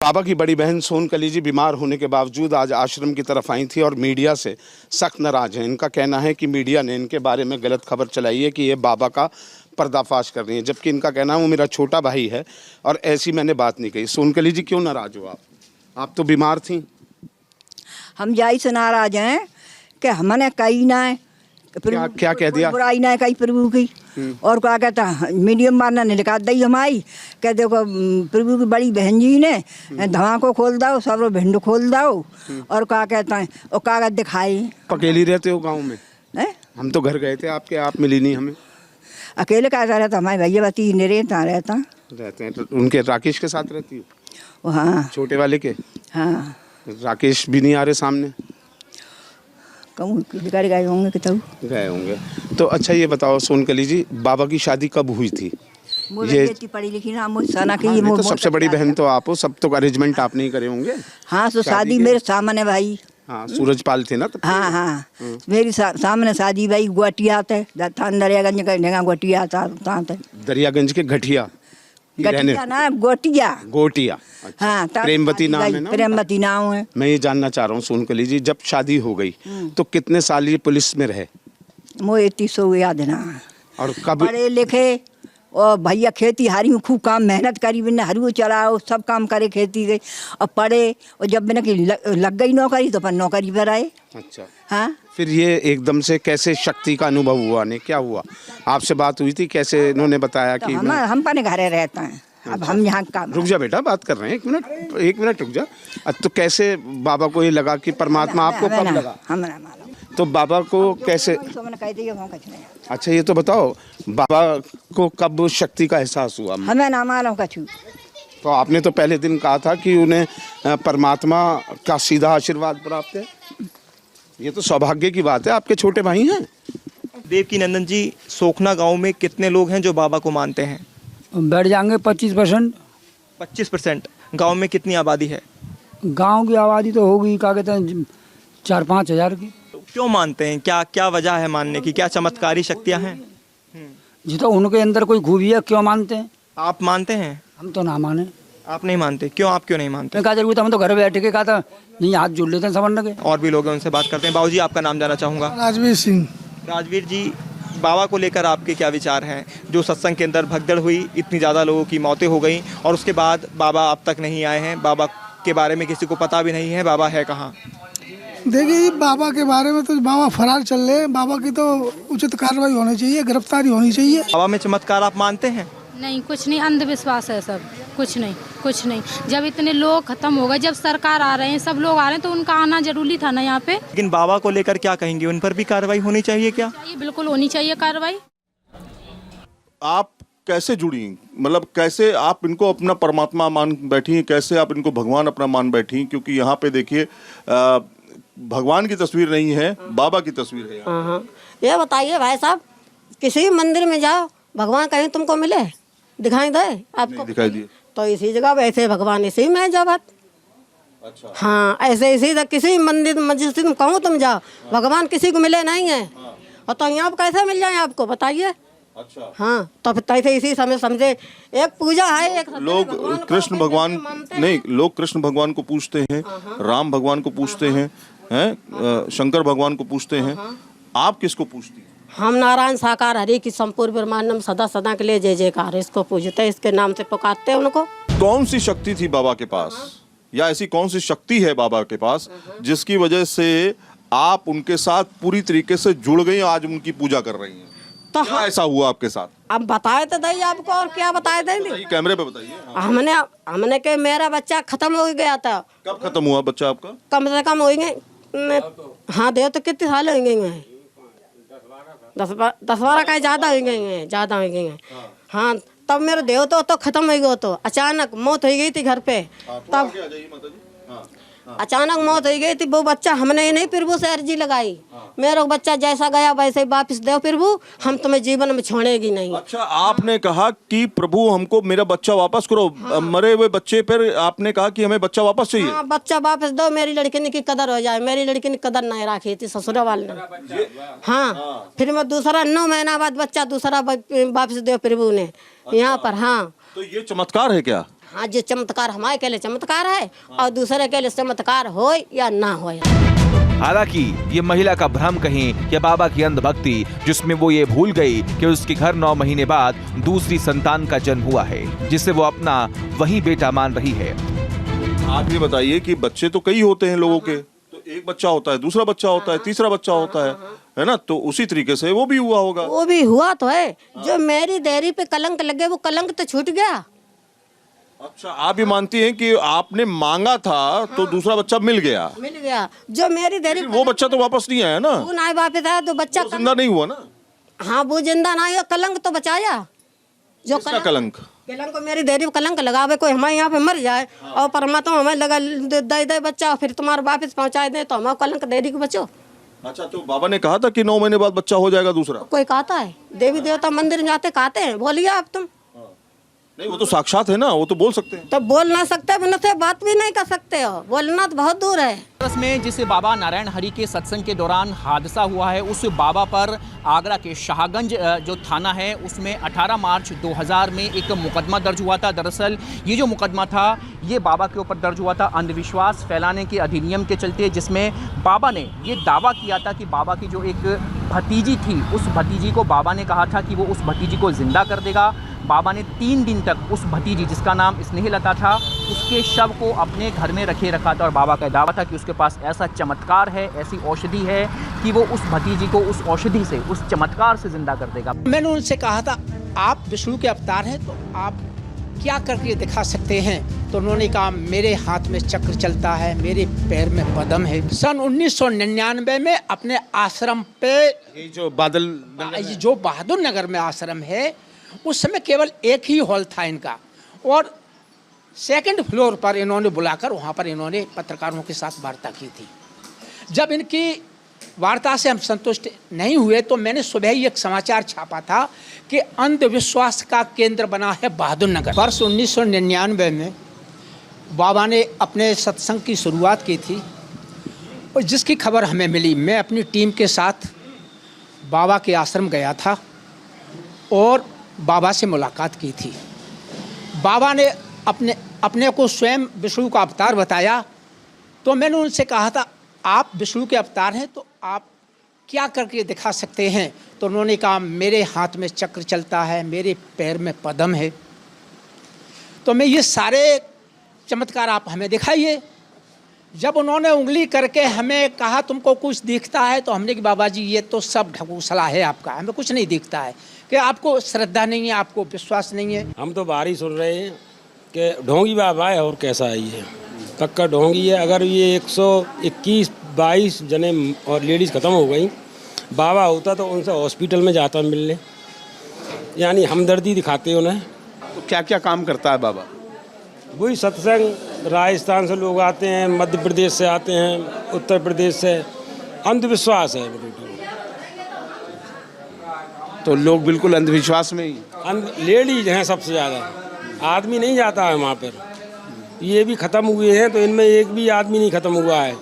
बाबा की बड़ी बहन सोनकली जी बीमार होने के बावजूद आज आश्रम की तरफ आई थी और मीडिया से सख्त नाराज हैं। इनका कहना है कि मीडिया ने इनके बारे में गलत खबर चलाई है कि ये बाबा का पर्दाफाश कर रही है, जबकि इनका कहना है वो मेरा छोटा भाई है और ऐसी मैंने बात नहीं कही। सोनकली जी क्यों नाराज हो आप तो बीमार थी। हम जाई से नाराज हैं कि हमने कही ना है क्या कह दिया? बुराई ना है कही प्रभु की। और क्या कहता है मीडियम मारना ने लिखा दी हमारी कह देखो प्रभु की बड़ी बहन जी ने धमाको खोल दो, सब भिंड खोल दो। और क्या कहता है और कागज दिखाई। अकेली रहते हो गाँव में? है हम तो घर गए थे आपके, आप मिली नहीं हमें। अकेले क्या रहता हमारे भैया बती रहता रहते हैं तो उनके राकेश के साथ रहती हो? हाँ छोटे वाले के? हाँ राकेश भी नहीं आ रहे सामने? कहूँ गए होंगे कि गए होंगे। तो अच्छा ये बताओ सोनकली जी, बाबा की शादी कब हुई थी? ये पढ़ी लिखी ना मुझे की ये तो सबसे बड़ी बहन तो आप हो, सब तो अरेंजमेंट आपने ही करे होंगे। हाँ तो शादी मेरे सामने भाई। हाँ सूरजपाल थे ना तब? हाँ हाँ मेरी सामने शादी भाई गुटिया थे दरियागंज का गुटिया था। दरियागंज के घटिया गटिया ना गोटिया गोटिया। अच्छा। हाँ प्रेमवती नाम है ना? प्रेमवती नाम है। मैं ये जानना चाह रहा हूँ सोनकली जी, जब शादी हो गई तो कितने साल ये पुलिस में रहे? मोए 30 याद ना। और कब? पढ़े लिखे और भैया खेती हारी में खूब काम मेहनत करी, बिना हरू चलाओ सब काम करे खेती गई और पढ़े। और जब मैंने कि लग गई नौकरी तो अपन नौकरी पर आए। अच्छा हाँ फिर ये एकदम से कैसे शक्ति का अनुभव हुआ? ने क्या हुआ? आपसे बात हुई थी कैसे? इन्होंने बताया तो कि हम अपने घरे रहते हैं। अब हम यहाँ काम। रुक जा बेटा, बात कर रहे हैं, एक मिनट रुक जा। तो कैसे बाबा को ये लगा कि परमात्मा आपको कब लगा? हमें मालूम तो बाबा को कैसे? अच्छा ये तो बताओ बाबा को कब शक्ति का एहसास हुआ? हमें ना मालूम कछु। तो आपने तो पहले दिन कहा था कि उन्हें परमात्मा का सीधा आशीर्वाद प्राप्त है। ये तो सौभाग्य की बात है, आपके छोटे भाई हैं। देवकीनंदन जी, सोखना गांव में कितने लोग हैं जो बाबा को मानते हैं? बैठ जाएंगे 25%। 25%। गांव में कितनी आबादी है? गांव की आबादी तो होगी क्या कहते हैं 4-5 हज़ार की। तो क्यों मानते हैं? क्या क्या वजह है मानने की? क्या चमत्कारी शक्तियां हैं? जी तो उनके अंदर कोई खूबी है, क्यों मानते हैं? आप मानते हैं? हम तो ना माने। आप नहीं मानते? क्यों, आप क्यों नहीं मानते? कहा जरूरत, हम तो घर बैठ के कहा था नहीं हाथ जोड़ लेते हैं समझने के। और भी लोग हैं, उनसे बात करते हैं। बाबूजी आपका नाम जानना चाहूँगा। राजवीर सिंह। राजवीर जी, बाबा को लेकर आपके क्या विचार हैं? जो सत्संग के अंदर भगदड़ हुई, इतनी ज़्यादा लोगों की मौतें हो गई और उसके बाद बाबा अब तक नहीं आए हैं, बाबा के बारे में किसी को पता भी नहीं है, बाबा है कहाँ? देखिए बाबा के बारे में तो बाबा फरार चल रहे हैं। बाबा की तो उचित कार्रवाई होनी चाहिए, गिरफ्तारी होनी चाहिए। बाबा में चमत्कार आप मानते हैं? नहीं, कुछ नहीं, अंधविश्वास है सब। कुछ नहीं। जब इतने लोग खत्म हो गए, जब सरकार आ रहे हैं, सब लोग आ रहे हैं तो उनका आना जरूरी था ना यहाँ पे। लेकिन बाबा को लेकर क्या कहेंगे? उन पर भी कार्रवाई होनी चाहिए क्या? ये बिल्कुल होनी चाहिए कार्रवाई। आप कैसे जुड़ी, मतलब कैसे आप इनको अपना परमात्मा मान बैठी, कैसे आप इनको भगवान अपना मान बैठी? क्योंकि यहाँ पे देखिए भगवान की तस्वीर नहीं है, बाबा की तस्वीर है। हाँ ये बताइए भाई साहब, किसी मंदिर में जाओ भगवान कहीं तुमको मिले, दिखाई दे आपको? दिखाई दिए तो इसी जगह वैसे भगवान इसी में जब। अच्छा। हाँ ऐसे इसी किसी मंदिर मस्जिद तुम कहूँ तुम जाओ, भगवान किसी को मिले नहीं है। और तो यहाँ कैसे मिल जाए आपको बताइए? अच्छा। हाँ तो फिर इसी समय समझे एक पूजा है, एक लोग कृष्ण भगवान नहीं, लोग कृष्ण भगवान को पूछते हैं, राम भगवान को पूछते हैं, शंकर भगवान को पूछते हैं। आप किसको पूछती हैं? हम नारायण साकार हरि की संपूर्ण ब्रह्मांडम सदा सदा के लिए जय जयकार, इसको पूजते हैं, इसके नाम से पुकारते हैं उनको। कौन सी शक्ति थी बाबा के पास, या ऐसी कौन सी शक्ति है बाबा के पास जिसकी वजह से आप उनके साथ पूरी तरीके से जुड़ गई, आज उनकी पूजा कर रही हैं? तो क्या ऐसा हुआ आपके साथ? अब बताए तो दही आपको, और क्या बताए देंगे? कैमरे पे बताइए। हमने के मेरा बच्चा खत्म हो गया था। कब खत्म हुआ बच्चा आपका? कम से कम होंगे, हाँ दे तो कितने साल होंगे? 10-12 का ज़्यादा हो गए। हाँ तब मेरा देह तो खत्म हो गया, तो अचानक मौत हो गई थी घर पे। तब अचानक मौत हो गई थी, वो बच्चा हमने नहीं प्रभु से अर्जी लगाई, मेरा बच्चा जैसा गया वैसे ही वापस दो प्रभु, हम तुम्हें जीवन में छोड़ेगी नहीं। अच्छा, आपने कहा कि प्रभु हमको मेरा बच्चा वापस करो। हाँ। मरे हुए बच्चे पर आपने कहा कि हमें बच्चा वापस चाहिए। हाँ बच्चा वापस दो, मेरी लड़की की कदर हो जाए। मेरी लड़की ने कदर नहीं रखी थी ससुर वाले ने। हाँ फिर मैं दूसरा 9 महीना बाद बच्चा दूसरा वापस दो प्रभु ने यहाँ पर। हाँ तो ये चमत्कार है क्या? हाँ, जो चमत्कार हमारे के लिए चमत्कार है और दूसरे के लिए चमत्कार हो या ना हो। हालांकि ये महिला का भ्रम कहें या बाबा की अंधभक्ति, जिसमें वो ये भूल गई कि उसके घर 9 महीने बाद दूसरी संतान का जन्म हुआ है, जिसे वो अपना वही बेटा मान रही है। आप ये बताइए कि बच्चे तो कई होते हैं लोगों के, तो एक बच्चा होता है, दूसरा बच्चा होता है, तीसरा बच्चा होता है ना? तो उसी तरीके से वो भी हुआ होगा। वो भी हुआ तो है। जो मेरी देरी पे कलंक लगे वो कलंक तो छूट गया। अच्छा, आप ये मानती हैं कि आपने मांगा था तो दूसरा बच्चा मिल गया? मिल गया। जो मेरी देरी वो बच्चा तो वापस नहीं आया ना? वो ना वापस आया तो बच्चा जिंदा नहीं हुआ ना? हाँ, वो जिंदा ना आया, कलंक तो बचाया। जो कलंक को मेरी देरी पे कलंक लगावे, कोई हमारे यहाँ पे मर जाए और परमात्मा हमें लगा दे बच्चा फिर तुम्हारे वापस पहुँचा दे तो हमारा कलंक देरी को बचो। अच्छा, तो बाबा ने कहा था कि 9 महीने बाद बच्चा हो जाएगा दूसरा? कोई कहता है, देवी देवता मंदिर जाते कहते हैं, बोलिए आप तुम। नहीं, वो तो साक्षात है ना, वो तो बोल सकते हैं। तो बोल ना सकते, बिना से बात भी नहीं कर सकते हो, बोलना तो बहुत दूर है। में जिस बाबा नारायण हरि के सत्संग के दौरान हादसा हुआ है, उस बाबा पर आगरा के शाहगंज जो थाना है उसमें 18 मार्च 2000 में एक मुकदमा दर्ज हुआ था। दरअसल ये जो मुकदमा था ये बाबा के ऊपर दर्ज हुआ था अंधविश्वास फैलाने के अधिनियम के चलते, जिसमें बाबा ने ये दावा किया था कि बाबा की जो एक भतीजी थी, उस भतीजी को बाबा ने कहा था कि वो उस भतीजी को जिंदा कर देगा। बाबा ने 3 दिन तक उस भतीजी, जिसका नाम स्नेहलता था, उसके शव को अपने घर में रखे रखा था और बाबा का दावा था कि उसके पास ऐसा चमत्कार है, ऐसी औषधि है कि वो उस भतीजी को उस औषधि से, उस चमत्कार से जिंदा कर देगा। मैंने उनसे कहा था आप विष्णु के अवतार हैं तो आप क्या करके दिखा सकते हैं? तो उन्होंने कहा मेरे हाथ में चक्र चलता है, मेरे पैर में पद्म है। सन 1999 में अपने आश्रम पे, ये जो बहादुर नगर में आश्रम है, उस समय केवल एक ही हॉल था इनका और 2nd फ्लोर पर इन्होंने बुलाकर वहाँ पर इन्होंने पत्रकारों के साथ वार्ता की थी। जब इनकी वार्ता से हम संतुष्ट नहीं हुए तो मैंने सुबह ही एक समाचार छापा था कि अंधविश्वास का केंद्र बना है बहादुर नगर। वर्ष 1999 में बाबा ने अपने सत्संग की शुरुआत की थी और जिसकी खबर हमें मिली, मैं अपनी टीम के साथ बाबा के आश्रम गया था और बाबा से मुलाकात की थी। बाबा ने अपने को स्वयं विष्णु का अवतार बताया तो मैंने उनसे कहा था आप विष्णु के अवतार हैं तो आप क्या करके दिखा सकते हैं? तो उन्होंने कहा मेरे हाथ में चक्र चलता है, मेरे पैर में पद्म है। तो मैं ये सारे चमत्कार आप हमें दिखाइए। जब उन्होंने उंगली करके हमें कहा तुमको कुछ दिखता है तो हमने कि बाबा जी ये तो सब ढकोसला है आपका, हमें कुछ नहीं दिखता है। कि आपको श्रद्धा नहीं है, आपको विश्वास नहीं है। हम तो बाहर ही सुन रहे हैं कि ढोंगी बाबा है और कैसा है ये पक्का ढोंगी है। अगर ये 121-22 जने और लेडीज़ ख़त्म हो गई, बाबा होता तो उनसे हॉस्पिटल में जाता मिलने, यानी हमदर्दी दिखाते उन्हें। तो क्या क्या काम करता है बाबा? वही सत्संग, राजस्थान से लोग आते हैं, मध्य प्रदेश से आते हैं, उत्तर प्रदेश से। अंधविश्वास है तो लोग बिल्कुल अंधविश्वास में ही, लेडीज हैं सबसे ज़्यादा, आदमी नहीं जाता है वहाँ पर। ये भी ख़त्म हुए हैं तो इनमें एक भी आदमी नहीं ख़त्म हुआ है।